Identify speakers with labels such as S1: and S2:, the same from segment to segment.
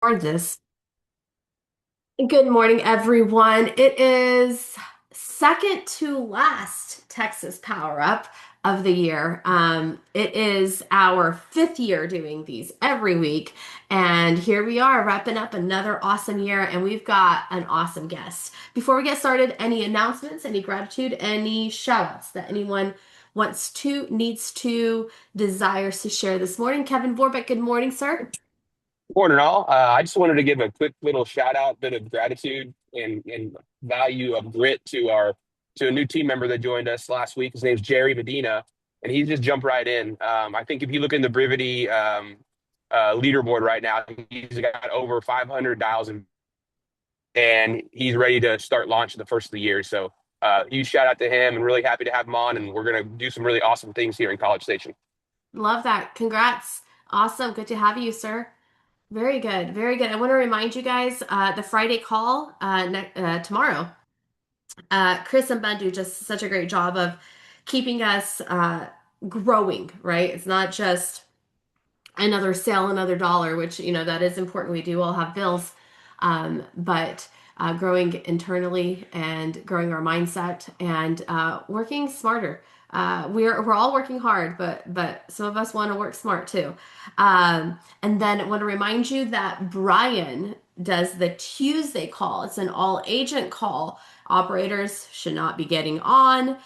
S1: For this. Good morning, everyone. It is second to last Texas Power Up of the year. It is our fifth year doing these every week, and here we are wrapping up another awesome year, and we've got an awesome guest. Before we get started, any announcements, any gratitude, any shout outs that anyone wants to, needs to, desires to share this morning? Kevin Vorbeck, good morning, sir.
S2: Morning, all. I just wanted to give a quick little shout out, bit of gratitude and value of grit to a new team member that joined us last week. His name's Jerry Medina, and he just jumped right in. I think if you look in the Brivity leaderboard right now, he's got over 500 dials, and he's ready to start launching the first of the year. So, huge shout out to him, and really happy to have him on. And we're gonna do some really awesome things here in College Station.
S1: Love that. Congrats. Awesome. Good to have you, sir. Very good. Very good. I want to remind you guys the Friday call tomorrow. Chris and Ben do just such a great job of keeping us growing, right? It's not just another sale, another dollar, which, that is important. We do all have bills, but growing internally and growing our mindset and working smarter. We're all working hard, but some of us want to work smart too. And then I want to remind you that Brian does the Tuesday call. It's an all agent call. Operators should not be getting on.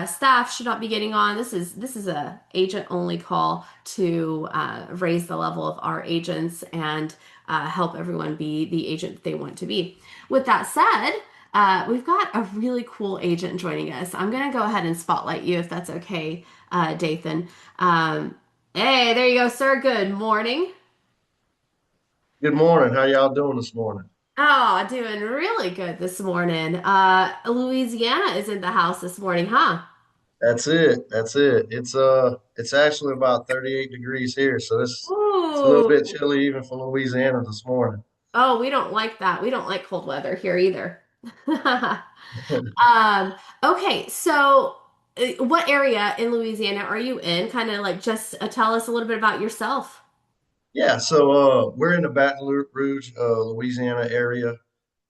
S1: Staff should not be getting on. This is a agent only call to raise the level of our agents and help everyone be the agent that they want to be. With that said, we've got a really cool agent joining us. I'm going to go ahead and spotlight you if that's okay, Dathan. Hey, there you go, sir. Good morning.
S3: Good morning. How y'all doing this morning?
S1: Oh, doing really good this morning. Louisiana is in the house this morning, huh?
S3: That's it. That's it. It's actually about 38 degrees here, so it's a little bit
S1: Ooh.
S3: chilly even for Louisiana this morning.
S1: Oh, we don't like that. We don't like cold weather here either. Okay, so what area in Louisiana are you in? Kind of like just tell us a little bit about yourself.
S3: Yeah, so we're in the Baton Rouge, Louisiana area.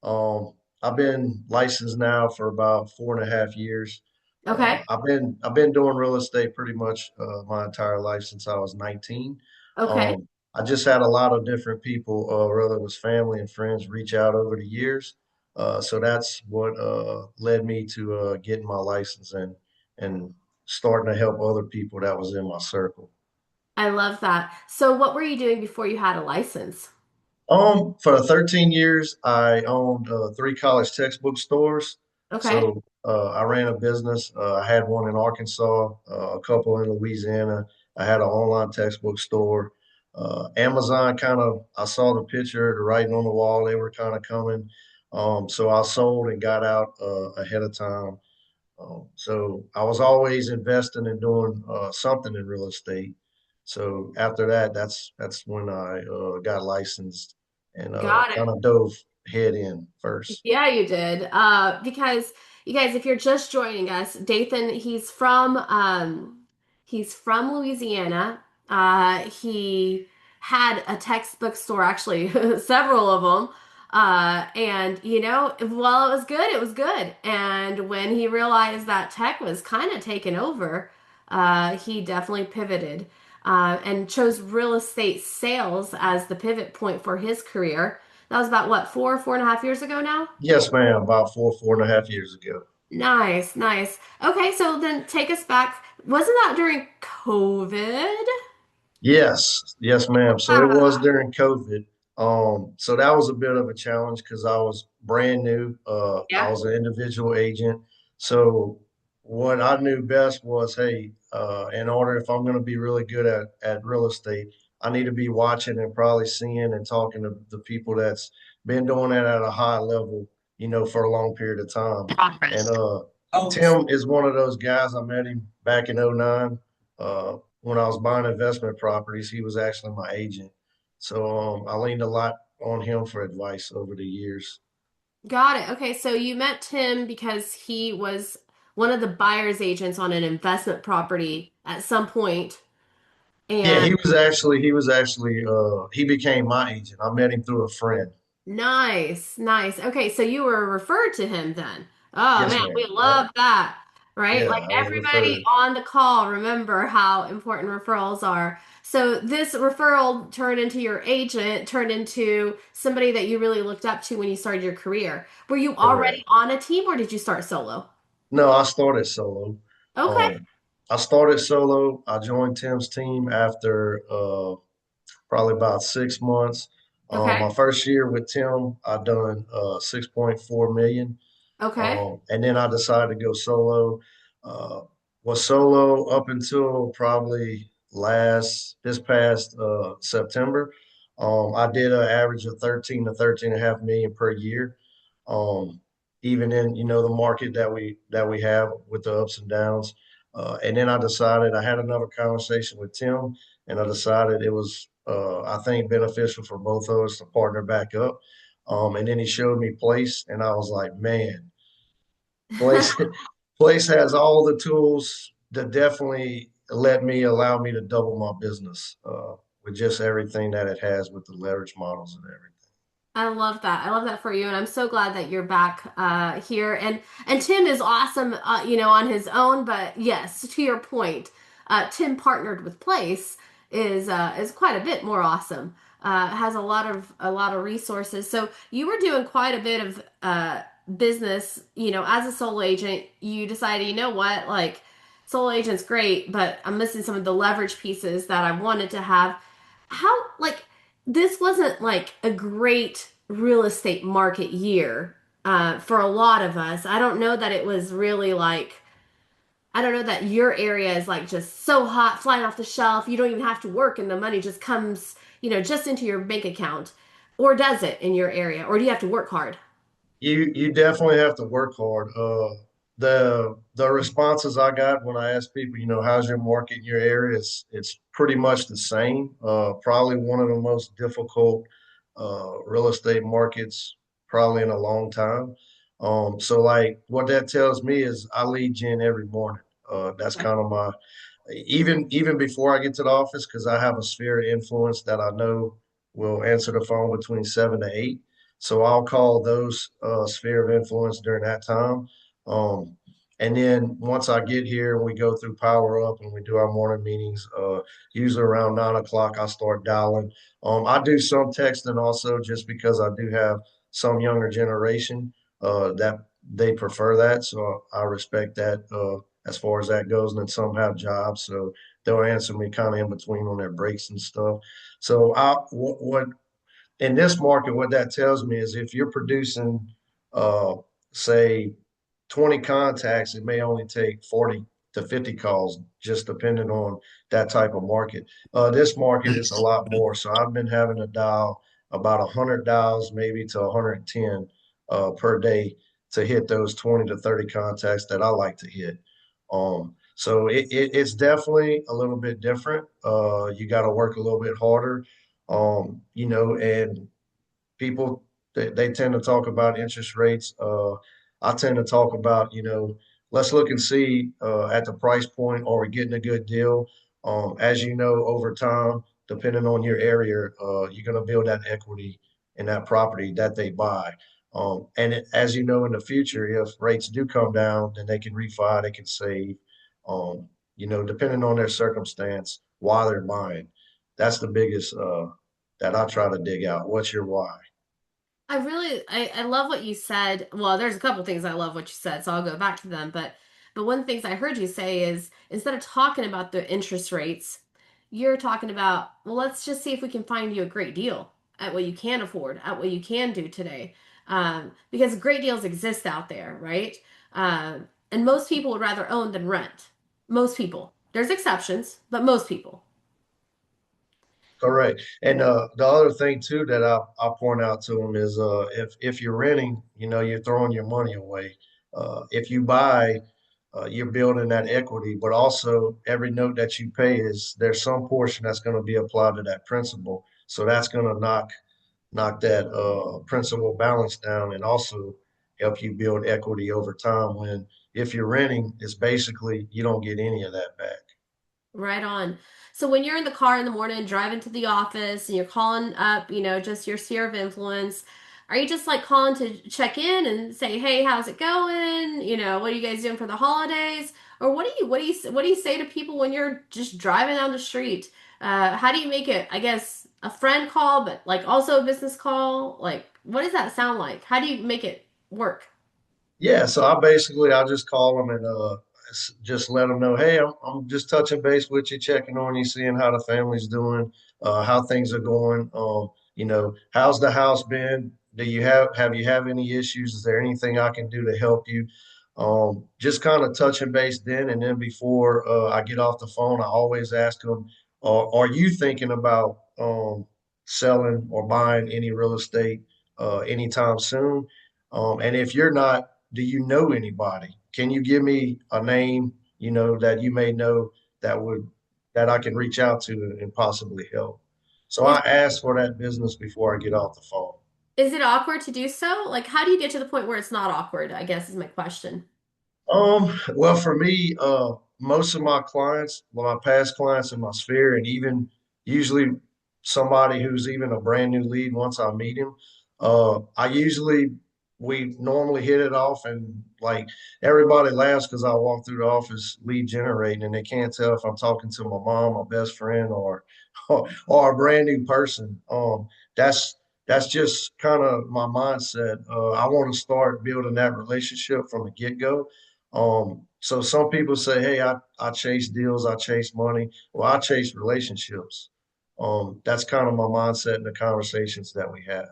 S3: I've been licensed now for about 4.5 years.
S1: Okay,
S3: I've been doing real estate pretty much my entire life since I was 19.
S1: okay.
S3: I just had a lot of different people, whether it was family and friends, reach out over the years. So that's what led me to getting my license and starting to help other people that was in my circle.
S1: I love that. So what were you doing before you had a license?
S3: For 13 years, I owned three college textbook stores.
S1: Okay,
S3: So I ran a business. I had one in Arkansas, a couple in Louisiana. I had an online textbook store. Amazon kind of, I saw the picture, the writing on the wall. They were kind of coming. So I sold and got out ahead of time. So I was always investing and doing something in real estate. So after that, that's when I got licensed and
S1: got it.
S3: kind of dove head in first.
S1: Yeah, you did. Because you guys, if you're just joining us, Dathan, he's from Louisiana. He had a textbook store, actually, several of them. And while it was good, it was good. And when he realized that tech was kind of taking over, he definitely pivoted, and chose real estate sales as the pivot point for his career. That was about what, 4.5 years ago now?
S3: Yes, ma'am. About 4.5 years ago.
S1: Nice, nice. Okay, so then take us back. Wasn't that during COVID?
S3: Yes, yes, ma'am. So it was
S1: Ah,
S3: during COVID. So that was a bit of a challenge because I was brand new. I
S1: yeah,
S3: was an individual agent. So what I knew best was, hey, in order if I'm going to be really good at real estate, I need to be watching and probably seeing and talking to the people that's been doing it at a high level, for a long period of time. And Tim is one of those guys. I met him back in '09. When I was buying investment properties, he was actually my agent. So I leaned a lot on him for advice over the years.
S1: got it. Okay, so you met Tim because he was one of the buyer's agents on an investment property at some point.
S3: Yeah,
S1: And
S3: he became my agent. I met him through a friend.
S1: nice, nice. Okay, so you were referred to him then. Oh
S3: Yes,
S1: man, we
S3: ma'am. Yep.
S1: love that, right?
S3: Yeah,
S1: Like
S3: I was
S1: everybody
S3: referred.
S1: on the call, remember how important referrals are. So this referral turned into your agent, turned into somebody that you really looked up to when you started your career. Were you already
S3: Correct.
S1: on a team or did you start solo?
S3: No, I started solo.
S1: Okay,
S3: Um, I started solo. I joined Tim's team after probably about 6 months.
S1: okay,
S3: My first year with Tim, I done 6.4 million.
S1: okay,
S3: And then I decided to go solo. Uh, was solo up until probably this past September. I did an average of 13 to 13 and a half million per year. Um, even in the market that we have with the ups and downs. And then I had another conversation with Tim, and I decided it was I think beneficial for both of us to partner back up. And then he showed me Place, and I was like, man, Place Place has all the tools that definitely allow me to double my business with just everything that it has with the leverage models and everything.
S1: I love that. I love that for you, and I'm so glad that you're back here. And Tim is awesome, on his own. But yes, to your point, Tim partnered with Place is quite a bit more awesome. Has a lot of resources. So you were doing quite a bit of business, as a sole agent. You decided, you know what, like sole agent's great, but I'm missing some of the leverage pieces that I wanted to have. How like this wasn't like a great real estate market year for a lot of us. I don't know that it was really like, I don't know that your area is like just so hot, flying off the shelf. You don't even have to work and the money just comes, just into your bank account. Or does it in your area? Or do you have to work hard?
S3: You definitely have to work hard. The responses I got when I asked people, how's your market in your area? It's pretty much the same. Probably one of the most difficult real estate markets probably in a long time. So like what that tells me is I lead gen every morning. That's
S1: Okay.
S3: kind of my even before I get to the office, because I have a sphere of influence that I know will answer the phone between 7 to 8. So I'll call those sphere of influence during that time. Um, and then once I get here and we go through Power Up and we do our morning meetings, usually around 9 o'clock, I start dialing. I do some texting also just because I do have some younger generation that they prefer that. So I respect that as far as that goes. And then some have jobs, so they'll answer me kind of in between on their breaks and stuff. So what in this market, what that tells me is if you're producing, uh, say, 20 contacts, it may only take 40 to 50 calls, just depending on that type of market. This market is a lot more. So I've been having to dial about 100 dials, maybe to 110 per day to hit those 20 to 30 contacts that I like to hit. So it's definitely a little bit different. You got to work a little bit harder, and people they tend to talk about interest rates. I tend to talk about, let's look and see at the price point, are we getting a good deal? As you know, over time, depending on your area, you're going to build that equity in that property that they buy. As you know, in the future, if rates do come down, then they can refi, they can save, depending on their circumstance, why they're buying. That's the biggest that I try to dig out. What's your why?
S1: I love what you said. Well, there's a couple things I love what you said, so I'll go back to them. But one of the things I heard you say is instead of talking about the interest rates, you're talking about, well, let's just see if we can find you a great deal at what you can afford, at what you can do today. Because great deals exist out there, right? And most people would rather own than rent. Most people. There's exceptions, but most people.
S3: Correct. And the other thing too that I point out to them is if you're renting, you're throwing your money away. If you buy, you're building that equity, but also every note that you pay there's some portion that's going to be applied to that principal. So that's going to knock that principal balance down and also help you build equity over time. When if you're renting, it's basically you don't get any of that back.
S1: Right on. So when you're in the car in the morning driving to the office and you're calling up, just your sphere of influence, are you just like calling to check in and say, "Hey, how's it going? What are you guys doing for the holidays?" Or what do you say to people when you're just driving down the street? How do you make it, I guess, a friend call, but like also a business call? Like, what does that sound like? How do you make it work?
S3: Yeah, so I just call them and just let them know, hey, I'm just touching base with you, checking on you, seeing how the family's doing, how things are going. How's the house been? Do you have you have any issues? Is there anything I can do to help you? Just kind of touching base then, and then before I get off the phone, I always ask them, are you thinking about selling or buying any real estate anytime soon? And if you're not, do you know anybody? Can you give me a name, that you may know that would that I can reach out to and possibly help? So
S1: Is
S3: I ask for that business before I get off the phone.
S1: is it awkward to do so? Like, how do you get to the point where it's not awkward, I guess is my question.
S3: Well, for me, most of my clients, well, my past clients in my sphere, and even usually somebody who's even a brand new lead once I meet him, we normally hit it off, and like everybody laughs because I walk through the office lead generating and they can't tell if I'm talking to my mom, my best friend, or or a brand new person. That's that's just kind of my mindset. I want to start building that relationship from the get-go. So some people say, hey, I chase deals, I chase money. Well, I chase relationships. That's kind of my mindset in the conversations that we have.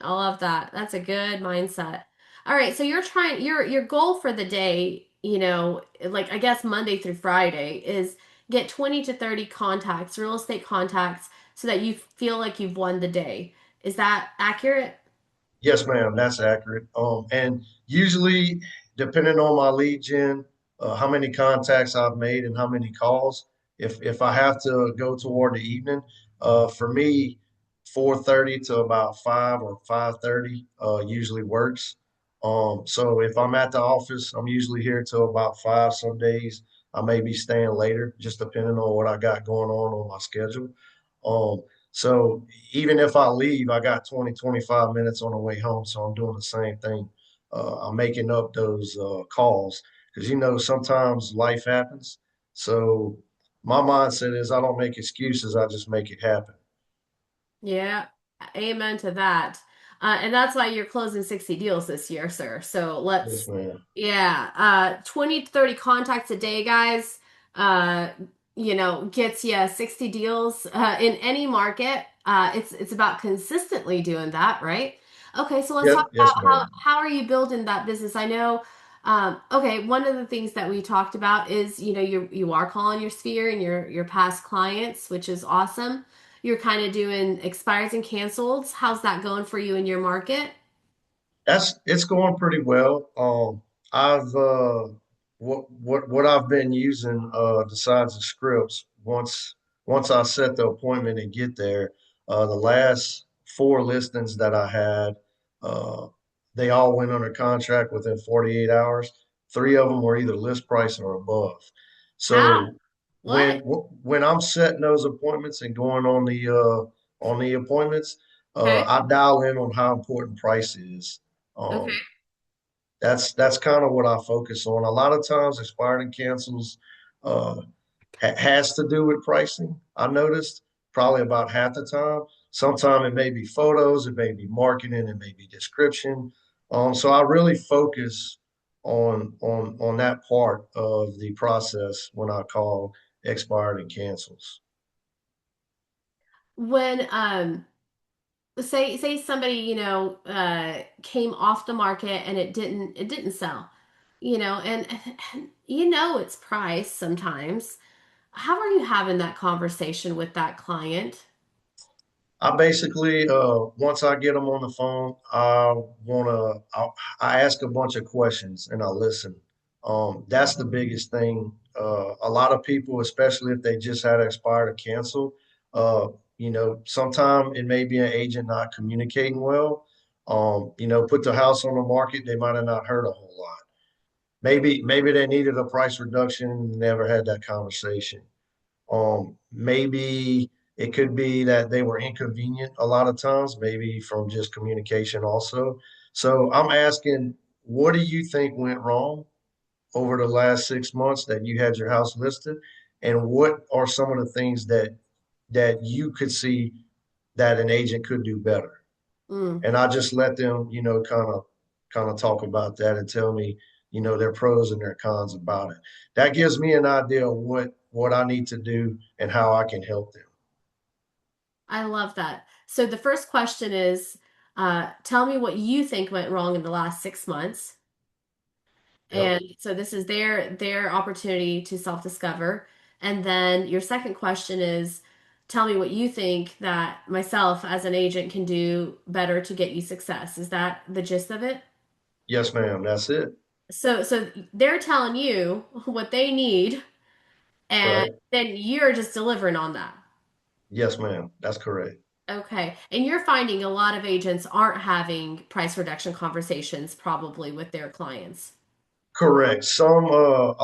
S1: I love that. That's a good mindset. All right, so you're trying your goal for the day, like I guess Monday through Friday is get 20 to 30 contacts, real estate contacts, so that you feel like you've won the day. Is that accurate?
S3: Yes, ma'am, that's accurate. And usually, depending on my lead gen, how many contacts I've made and how many calls, if I have to go toward the evening, for me, 4:30 to about 5 or 5:30 usually works. So if I'm at the office, I'm usually here till about 5. Some days I may be staying later, just depending on what I got going on my schedule. Um, so even if I leave, I got 20, 25 minutes on the way home. So I'm doing the same thing. I'm making up those calls because, sometimes life happens. So my mindset is I don't make excuses. I just make it happen.
S1: Yeah, amen to that. And that's why you're closing 60 deals this year, sir. So
S3: Yes,
S1: let's,
S3: ma'am.
S1: yeah, 20 to 30 contacts a day, guys. Uh, gets you 60 deals in any market. It's about consistently doing that, right? Okay, so let's talk
S3: Yep.
S1: about
S3: Yes,
S1: how
S3: ma'am.
S1: how are you building that business? I know. Okay, one of the things that we talked about is, you are calling your sphere and your past clients, which is awesome. You're kind of doing expires and cancels. How's that going for you in your market?
S3: It's going pretty well. I've what I've been using besides the scripts once I set the appointment and get there, the last 4 listings that I had, uh, they all went under contract within 48 hours. 3 of them were either list price or above.
S1: How?
S3: So
S1: What?
S3: when I'm setting those appointments and going on the appointments,
S1: Okay.
S3: I dial in on how important price is.
S1: Okay.
S3: Um, that's kind of what I focus on. A lot of times, expired and cancels uh, has to do with pricing. I noticed probably about half the time. Sometimes it may be photos, it may be marketing, it may be description. So I really focus on that part of the process when I call expired and cancels.
S1: When say somebody, came off the market and it didn't sell, and it's price sometimes. How are you having that conversation with that client?
S3: I basically, once I get them on the phone, I ask a bunch of questions and I listen. That's the biggest thing. A lot of people, especially if they just had expired or canceled, sometime it may be an agent not communicating well. Put the house on the market, they might have not heard a whole lot. Maybe they needed a price reduction and never had that conversation. Maybe it could be that they were inconvenient a lot of times, maybe from just communication also. So I'm asking, what do you think went wrong over the last 6 months that you had your house listed? And what are some of the things that you could see that an agent could do better?
S1: Mm.
S3: And I just let them, kind of talk about that and tell me, their pros and their cons about it. That gives me an idea of what I need to do and how I can help them.
S1: I love that. So the first question is, tell me what you think went wrong in the last 6 months.
S3: Yep.
S1: And so this is their opportunity to self-discover. And then your second question is, tell me what you think that myself as an agent can do better to get you success. Is that the gist of it?
S3: Yes, ma'am. That's it.
S1: So they're telling you what they need, and
S3: Correct.
S1: then you're just delivering on that.
S3: Yes, ma'am. That's correct.
S1: Okay. And you're finding a lot of agents aren't having price reduction conversations probably with their clients.
S3: Correct. A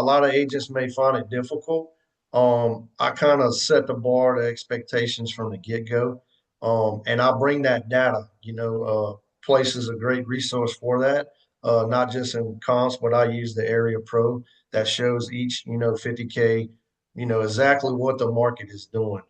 S3: lot of agents may find it difficult. I kind of set the bar, the expectations from the get-go. And I bring that data, Place is a great resource for that. Not just in comps, but I use the Area Pro that shows each, 50K, exactly what the market is doing.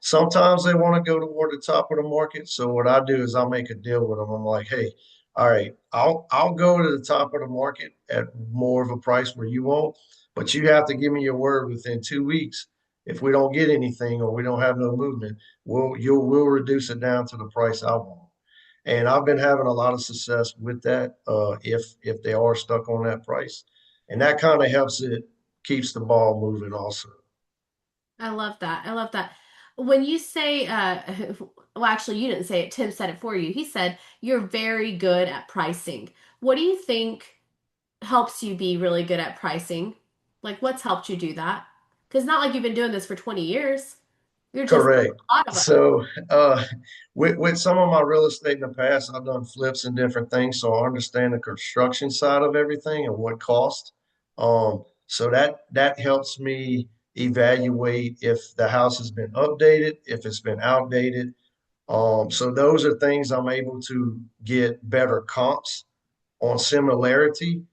S3: Sometimes they want to go toward the top of the market. So what I do is I make a deal with them. I'm like, hey, all right, I'll go to the top of the market at more of a price where you won't, but you have to give me your word within 2 weeks. If we don't get anything or we don't have no movement, we'll reduce it down to the price I want. And I've been having a lot of success with that. If they are stuck on that price, and that kind of helps it keeps the ball moving also.
S1: I love that. I love that. When you say, well, actually, you didn't say it. Tim said it for you. He said you're very good at pricing. What do you think helps you be really good at pricing? Like, what's helped you do that? Because not like you've been doing this for 20 years. You're just
S3: Correct.
S1: a lot of it.
S3: So, with some of my real estate in the past, I've done flips and different things, so I understand the construction side of everything and what cost. So that helps me evaluate if the house has been updated, if it's been outdated. So those are things I'm able to get better comps on similarity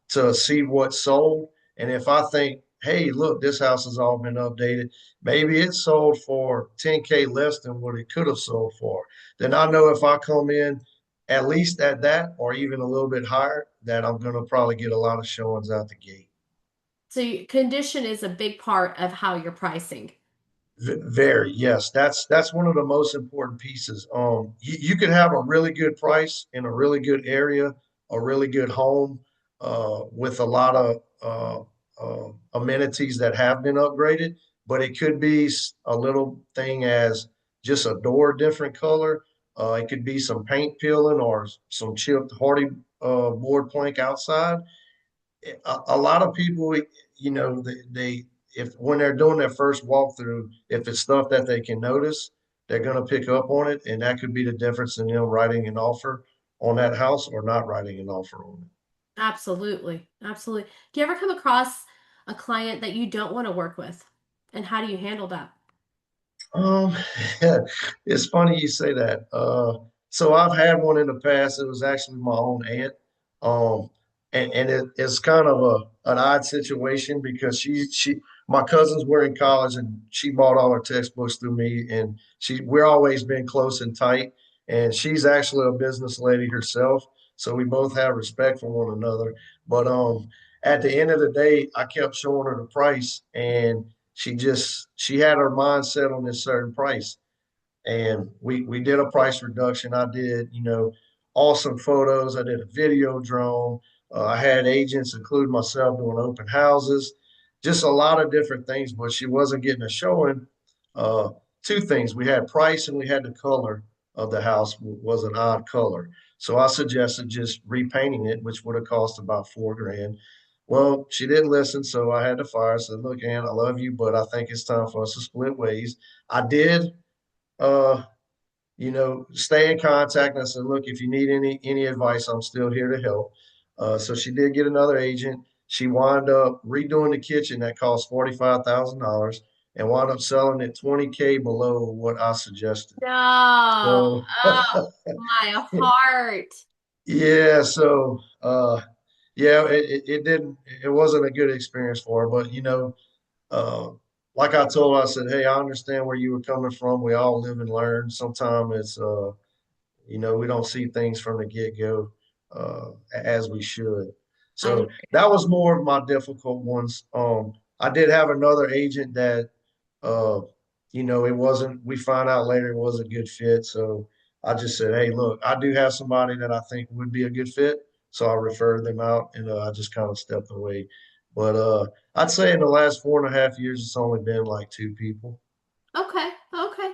S3: to see what's sold. And if I think, hey, look, this house has all been updated, maybe it sold for 10K less than what it could have sold for, then I know if I come in at least at that or even a little bit higher, that I'm going to probably get a lot of showings out the gate.
S1: So, condition is a big part of how you're pricing.
S3: Very, yes. That's one of the most important pieces. You could have a really good price in a really good area, a really good home, with a lot of amenities that have been upgraded, but it could be a little thing as just a door different color. It could be some paint peeling or some chipped hardy board plank outside. A lot of people, they if when they're doing their first walkthrough, if it's stuff that they can notice, they're going to pick up on it, and that could be the difference in them writing an offer on that house or not writing an offer on it.
S1: Absolutely. Absolutely. Do you ever come across a client that you don't want to work with? And how do you handle that?
S3: Um, it's funny you say that. So I've had one in the past. It was actually my own aunt. Um, and it's kind of an odd situation because my cousins were in college and she bought all her textbooks through me, and we're always been close and tight. And she's actually a business lady herself, so we both have respect for one another. But at the end of the day, I kept showing her the price, and she had her mind set on this certain price, and we did a price reduction. I did, awesome photos. I did a video drone. I had agents, including myself, doing open houses, just a lot of different things. But she wasn't getting a showing. uh, Two things: we had price and we had the color of the house was an odd color, so I suggested just repainting it, which would have cost about 4 grand. Well, she didn't listen, so I had to fire her. I said, look, Ann, I love you, but I think it's time for us to split ways. I did, uh, stay in contact. And I said, look, if you need any advice, I'm still here to help. So she did get another agent. She wound up redoing the kitchen that cost $45,000. and wound up selling it 20K below what I suggested.
S1: No.
S3: So
S1: Oh, my heart.
S3: yeah, so yeah, it didn't it wasn't a good experience for her, but uh like I told her, I said, hey, I understand where you were coming from. We all live and learn. Sometimes it's we don't see things from the get-go as we should.
S1: I hear
S3: So
S1: you.
S3: that was more of my difficult ones. I did have another agent that, uh, it wasn't, we found out later it was a good fit. So I just said, hey, look, I do have somebody that I think would be a good fit. So I referred them out and I just kind of stepped away. But I'd say in the last 4.5 years, it's only been like two people.
S1: Okay. Okay.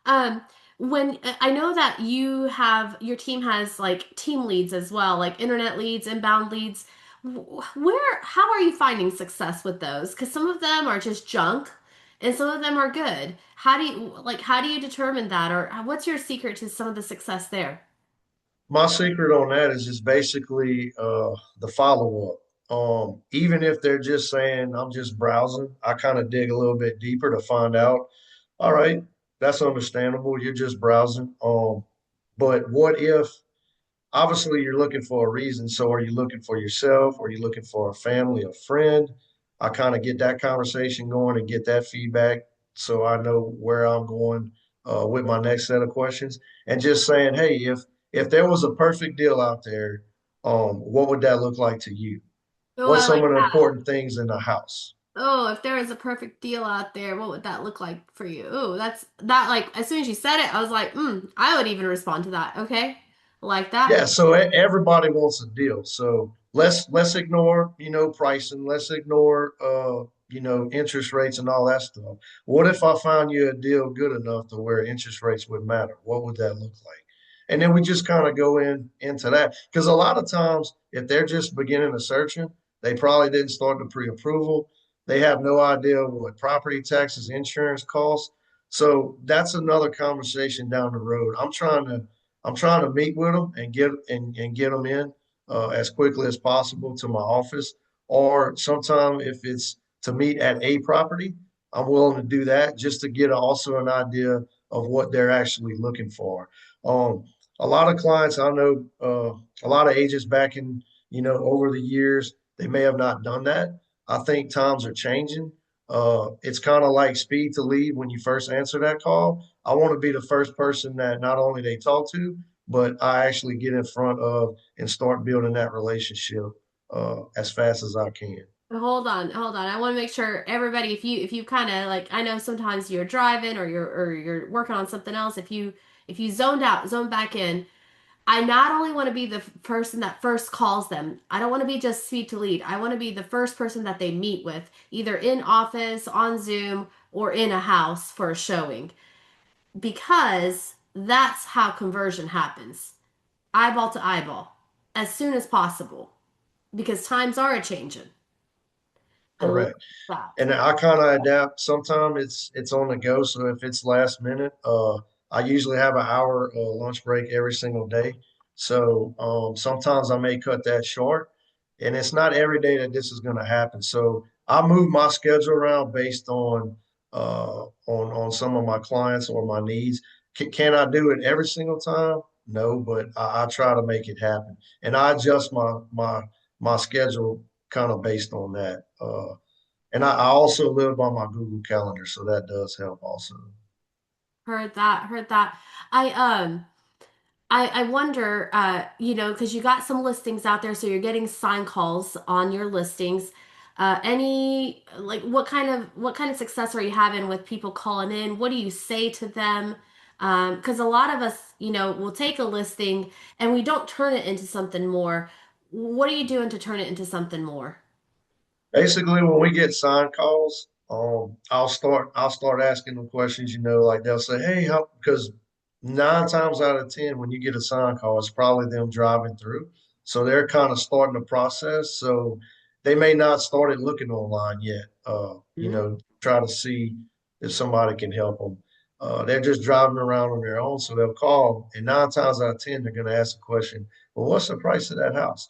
S1: Um, when I know that you have your team has like team leads as well, like internet leads, inbound leads. How are you finding success with those? Because some of them are just junk, and some of them are good. How do you determine that, or what's your secret to some of the success there?
S3: My secret on that is just basically the follow up. Even if they're just saying I'm just browsing, I kind of dig a little bit deeper to find out. All right, that's understandable. You're just browsing. But what if obviously you're looking for a reason. So are you looking for yourself? Are you looking for a family, a friend? I kind of get that conversation going and get that feedback so I know where I'm going with my next set of questions. And just saying, hey, if there was a perfect deal out there, what would that look like to you?
S1: Oh,
S3: What's
S1: I
S3: some
S1: like
S3: of the
S1: that.
S3: important things in the house?
S1: Oh, if there was a perfect deal out there, what would that look like for you? Oh, that's that like as soon as you said it, I was like, I would even respond to that. Okay. Like that.
S3: Yeah, so everybody wants a deal. So let's ignore, pricing. Let's ignore interest rates and all that stuff. What if I found you a deal good enough to where interest rates would matter? What would that look like? And then we just kind of go into that. Because a lot of times if they're just beginning to searching, they probably didn't start the pre-approval. They have no idea what property taxes, insurance costs. So that's another conversation down the road. I'm trying to meet with them and get them in as quickly as possible to my office. Or sometime if it's to meet at a property, I'm willing to do that just to get also an idea of what they're actually looking for. Um, a lot of clients I know, a lot of agents back in over the years, they may have not done that. I think times are changing. It's kind of like speed to lead when you first answer that call. I want to be the first person that not only they talk to, but I actually get in front of and start building that relationship as fast as I can.
S1: Hold on, hold on. I want to make sure everybody, if you kind of like, I know sometimes you're driving or you're working on something else. If you zoned out, zone back in. I not only want to be the person that first calls them. I don't want to be just speed to lead. I want to be the first person that they meet with, either in office, on Zoom, or in a house for a showing, because that's how conversion happens. Eyeball to eyeball, as soon as possible, because times are a changing. I love
S3: Correct.
S1: that.
S3: And I kind of adapt. Sometimes it's on the go. So if it's last minute, I usually have an hour lunch break every single day. So sometimes I may cut that short, and it's not every day that this is going to happen. So I move my schedule around based on some of my clients or my needs. Can I do it every single time? No, but I try to make it happen, and I adjust my schedule kind of based on that. And I also live by my Google Calendar, so that does help also.
S1: Heard that. Heard that. I I wonder, because you got some listings out there, so you're getting sign calls on your listings. Any like what kind of success are you having with people calling in? What do you say to them? Because a lot of us, will take a listing and we don't turn it into something more. What are you doing to turn it into something more?
S3: Basically, when we get sign calls, I'll start asking them questions. Like they'll say, "Hey, how?" Because 9 times out of 10, when you get a sign call, it's probably them driving through, so they're kind of starting the process. So they may not started looking online yet. Try to see if somebody can help them. They're just driving around on their own, so they'll call, and 9 times out of 10, they're going to ask a question. Well, what's the price of that house?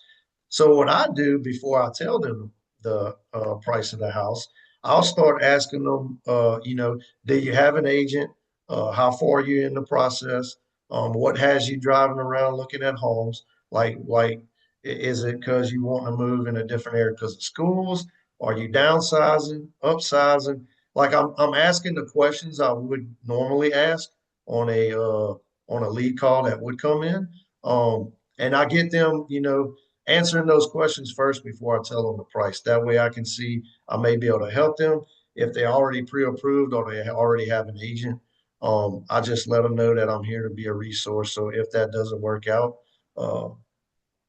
S3: So what I do before I tell them the price of the house, I'll start asking them, do you have an agent? How far are you in the process? What has you driving around looking at homes? Is it because you want to move in a different area because of schools? Are you downsizing, upsizing? Like I'm asking the questions I would normally ask on a lead call that would come in. And I get them, answering those questions first before I tell them the price. That way I can see I may be able to help them if they already pre-approved or they already have an agent. I just let them know that I'm here to be a resource. So if that doesn't work out, uh,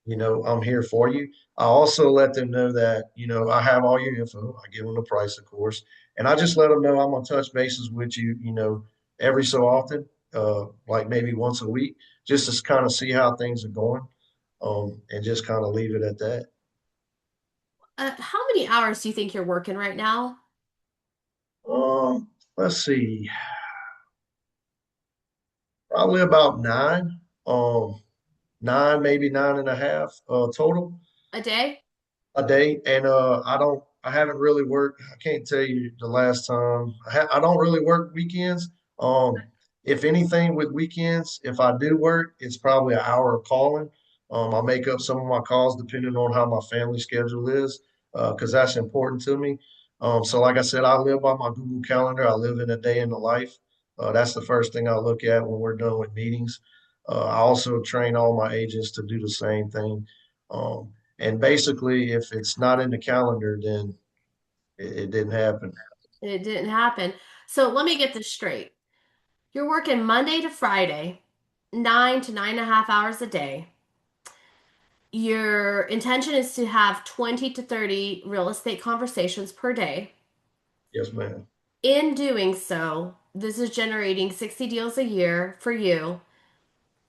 S3: I'm here for you. I also let them know that, I have all your info. I give them the price, of course. And I just let them know I'm gonna touch bases with you, every so often, like maybe once a week, just to kind of see how things are going. And just kind of leave it at that.
S1: How many hours do you think you're working right now
S3: Let's see, probably about nine, nine, maybe nine and a half, total.
S1: a day?
S3: A day, and I haven't really worked. I can't tell you the last time. I don't really work weekends. Um, if anything with weekends, if I do work, it's probably an hour of calling. I make up some of my calls depending on how my family schedule is, because that's important to me. So like I said, I live by my Google Calendar. I live in a day in the life. That's the first thing I look at when we're done with meetings. I also train all my agents to do the same thing. And basically, if it's not in the calendar, then it didn't happen.
S1: It didn't happen. So let me get this straight. You're working Monday to Friday, 9 to 9.5 hours a day. Your intention is to have 20 to 30 real estate conversations per day.
S3: Yes, ma'am.
S1: In doing so, this is generating 60 deals a year for you.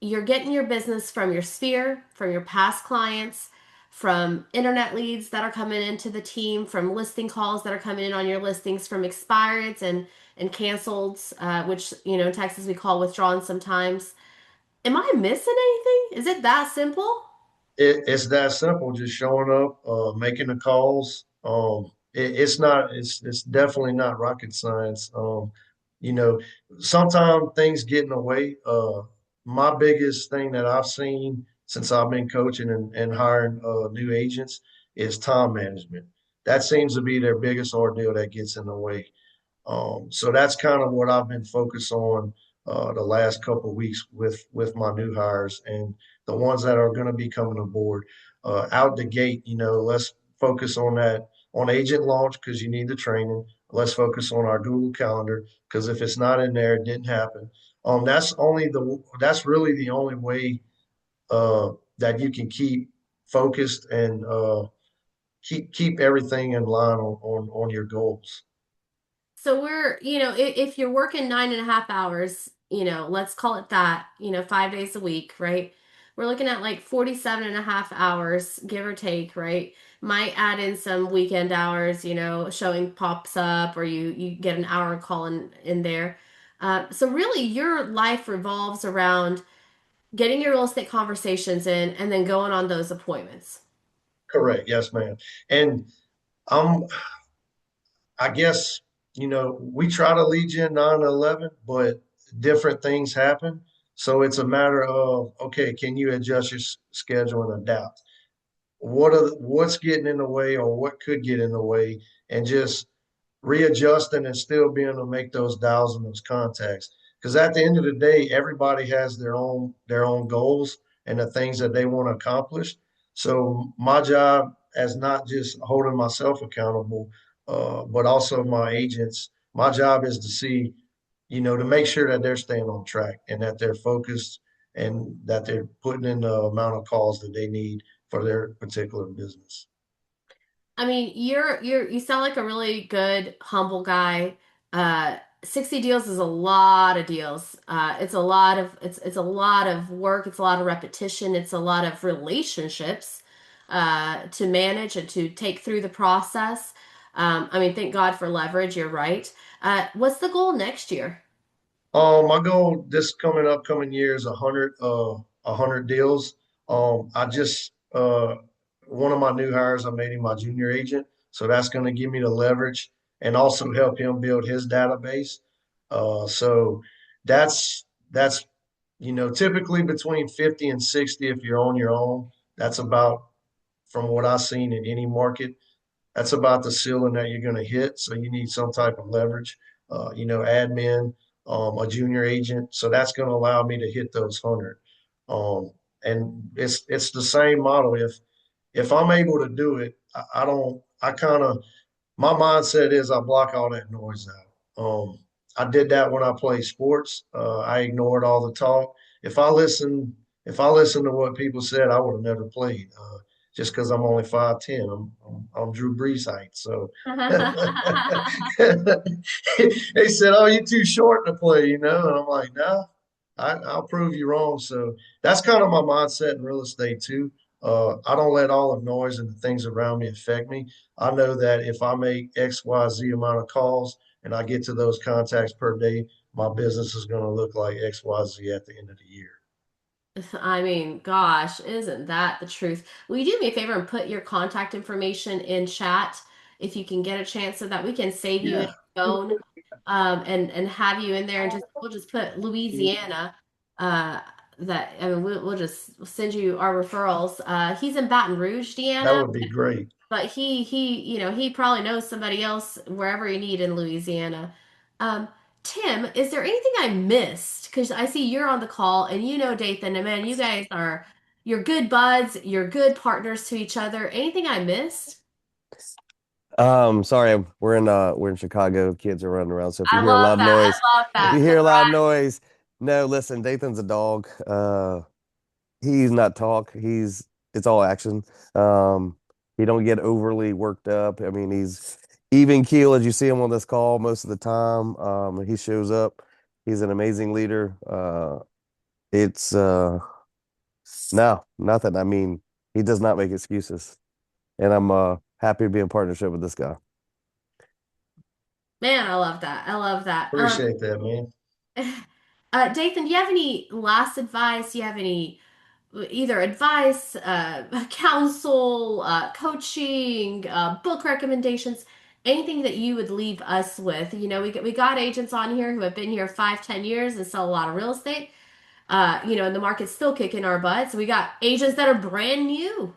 S1: You're getting your business from your sphere, from your past clients, from internet leads that are coming into the team, from listing calls that are coming in on your listings, from expireds and canceled, which in Texas we call withdrawn sometimes. Am I missing anything? Is it that simple?
S3: It's that simple. Just showing up, making the calls. It's not. It's definitely not rocket science. You know, Sometimes things get in the way. My biggest thing that I've seen since I've been coaching and hiring new agents is time management. That seems to be their biggest ordeal that gets in the way. So that's kind of what I've been focused on the last couple of weeks with my new hires and the ones that are going to be coming aboard. Out the gate, let's focus on that on agent launch because you need the training. Let's focus on our Google Calendar because if it's not in there, it didn't happen. That's really the only way uh, that you can keep focused and keep everything in line on your goals.
S1: So if you're working 9.5 hours, let's call it that, 5 days a week, right? We're looking at like 47 and a half hours, give or take, right? Might add in some weekend hours, showing pops up or you get an hour call in there. So really your life revolves around getting your real estate conversations in and then going on those appointments.
S3: Correct. Yes, ma'am. And I'm, I guess, we try to lead you in 9/11, but different things happen. So it's a matter of, okay, can you adjust your schedule and adapt? What's getting in the way or what could get in the way and just readjusting and still being able to make those dials and those contacts. Because at the end of the day, everybody has their own goals and the things that they want to accomplish. So my job as not just holding myself accountable, but also my agents, my job is to see, to make sure that they're staying on track and that they're focused and that they're putting in the amount of calls that they need for their particular business.
S1: I mean, you sound like a really good, humble guy. 60 deals is a lot of deals. It's a lot of work, it's a lot of repetition, it's a lot of relationships to manage and to take through the process. I mean, thank God for leverage, you're right. What's the goal next year?
S3: My goal this coming year is 100 deals. I just one of my new hires, I made him my junior agent, so that's going to give me the leverage. and also help him build his database. So that's typically between 50 and 60 if you're on your own. That's about, from what I've seen in any market, that's about the ceiling that you're going to hit. So you need some type of leverage, admin, a junior agent. So that's going to allow me to hit those 100. And it's the same model. If I'm able to do it, I don't. I kind of, my mindset is I block all that noise out. I did that when I played sports. I ignored all the talk. If I listen, if I listened to what people said, I would have never played. Just because I'm only 5'10", I'm Drew Brees height. So they said, "Oh, you're too short to play," and I'm like, "Nah, I'll prove you wrong." So that's kind of my mindset in real estate too. I don't let all the noise and the things around me affect me. I know that if I make X, Y, Z amount of calls and I get to those contacts per day, my business is going to look like X, Y, Z at the end of the year.
S1: I mean, gosh, isn't that the truth? Will you do me a favor and put your contact information in chat if you can get a chance so that we can save you in
S3: Yeah,
S1: our phone and have you in there and just we'll just put Louisiana uh that I mean we'll just send you our referrals. He's in Baton Rouge,
S3: that
S1: Deanna,
S3: would be great.
S1: but he probably knows somebody else wherever you need in Louisiana. Um, Tim, is there anything I missed? Because I see you're on the call and you know Dathan, and man, you're good buds, you're good partners to each other. Anything I missed?
S4: Sorry, we're in Chicago. Kids are running around. So if you
S1: I
S4: hear a
S1: love
S4: loud
S1: that.
S4: noise,
S1: I love
S4: if you
S1: that.
S4: hear a loud
S1: Congrats.
S4: noise, no, listen, Dathan's a dog. He's not talk. It's all action. Um, he don't get overly worked up. I mean, he's even keel as you see him on this call most of the time. He shows up. He's an amazing leader. It's no, nothing. I mean, he does not make excuses. And I'm happy to be in partnership with this guy.
S1: Man, I love that. I love that.
S3: Appreciate that, man.
S1: Dathan, do you have any last advice? Do you have any either advice, counsel, coaching, book recommendations, anything that you would leave us with? We got agents on here who have been here 5, 10 years and sell a lot of real estate. And the market's still kicking our butts. We got agents that are brand new.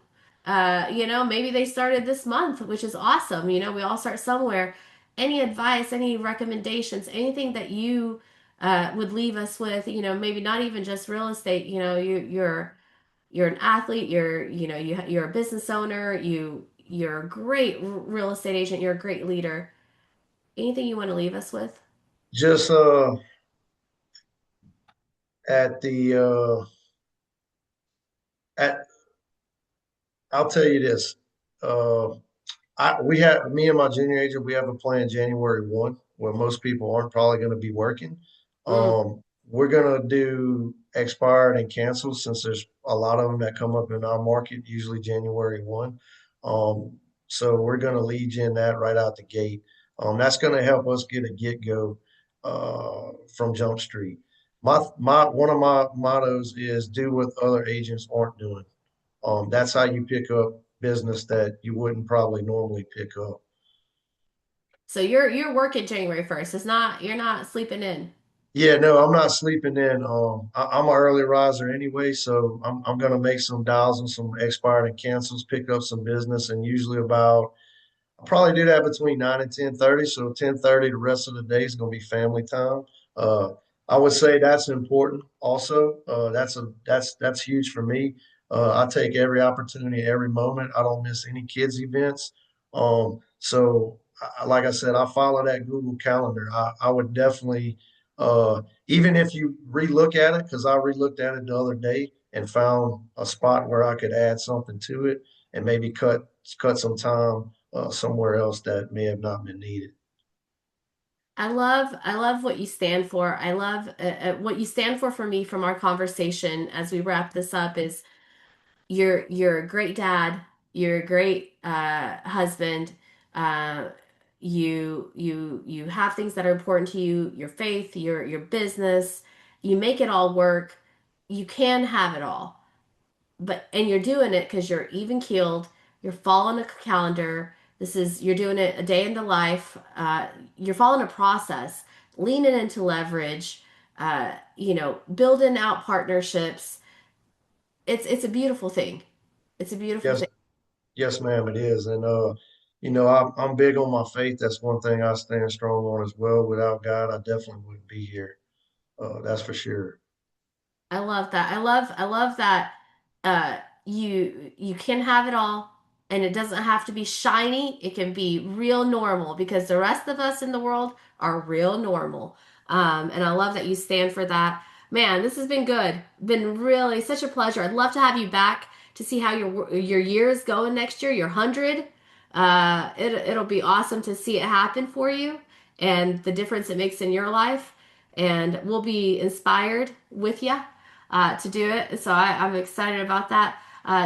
S1: Maybe they started this month, which is awesome. We all start somewhere. Any advice, any recommendations, anything that you would leave us with, maybe not even just real estate, you're an athlete, you're a business owner, you're a great real estate agent, you're a great leader. Anything you want to leave us with?
S3: Just at the at I'll tell you this. Uh, we have me and my junior agent. We have a plan January 1, where most people aren't probably going to be working.
S1: Mm.
S3: We're going to do expired and canceled since there's a lot of them that come up in our market, usually January 1. Um, so we're going to lead gen that right out the gate. That's going to help us get a get go from Jump Street. My one of my mottos is do what other agents aren't doing. That's how you pick up business that you wouldn't probably normally pick up.
S1: So you're working January 1st. It's not you're not sleeping in.
S3: Yeah, no, I'm not sleeping in. I'm an early riser anyway, so I'm gonna make some dials and some expired and cancels, pick up some business, and usually about I'll probably do that between 9 and 10:30. So 10:30, the rest of the day is going to be family time. Uh, I would say that's important. Also, that's huge for me. I take every opportunity, every moment. I don't miss any kids events. Like I said, I follow that Google Calendar. I would definitely, even if you relook at it, because I relooked at it the other day and found a spot where I could add something to it and maybe cut some time somewhere else that may have not been needed.
S1: I love what you stand for. I love what you stand for me from our conversation as we wrap this up is you're a great dad, you're a great husband. Uh, you have things that are important to you, your faith, your business. You make it all work. You can have it all, and you're doing it because you're even keeled. You're following a calendar. You're doing it a day in the life. You're following a process, leaning into leverage, building out partnerships. It's a beautiful thing. It's a beautiful
S3: Yes,
S1: thing.
S3: yes, ma'am, it is. And I'm big on my faith. That's one thing I stand strong on as well. Without God, I definitely wouldn't be here. That's for sure.
S1: I love that. I love that you can have it all and it doesn't have to be shiny. It can be real normal because the rest of us in the world are real normal. And I love that you stand for that. Man, this has been good. Been really such a pleasure. I'd love to have you back to see how your year is going next year, your 100. It'll be awesome to see it happen for you and the difference it makes in your life. And we'll be inspired with you to do it. So I'm excited about that.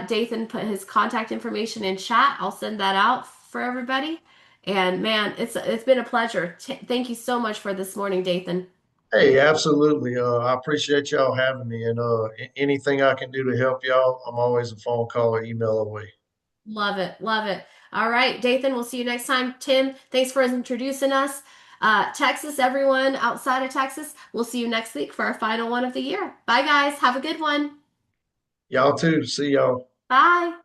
S1: Dathan put his contact information in chat. I'll send that out for everybody. And man, it's been a pleasure. Thank you so much for this morning, Dathan.
S3: Hey, absolutely. I appreciate y'all having me, and anything I can do to help y'all, I'm always a phone call or email away.
S1: Love it, love it. All right, Dathan, we'll see you next time. Tim, thanks for introducing us. Texas, everyone outside of Texas, we'll see you next week for our final one of the year. Bye, guys. Have a good one.
S3: Y'all too. See y'all.
S1: Bye.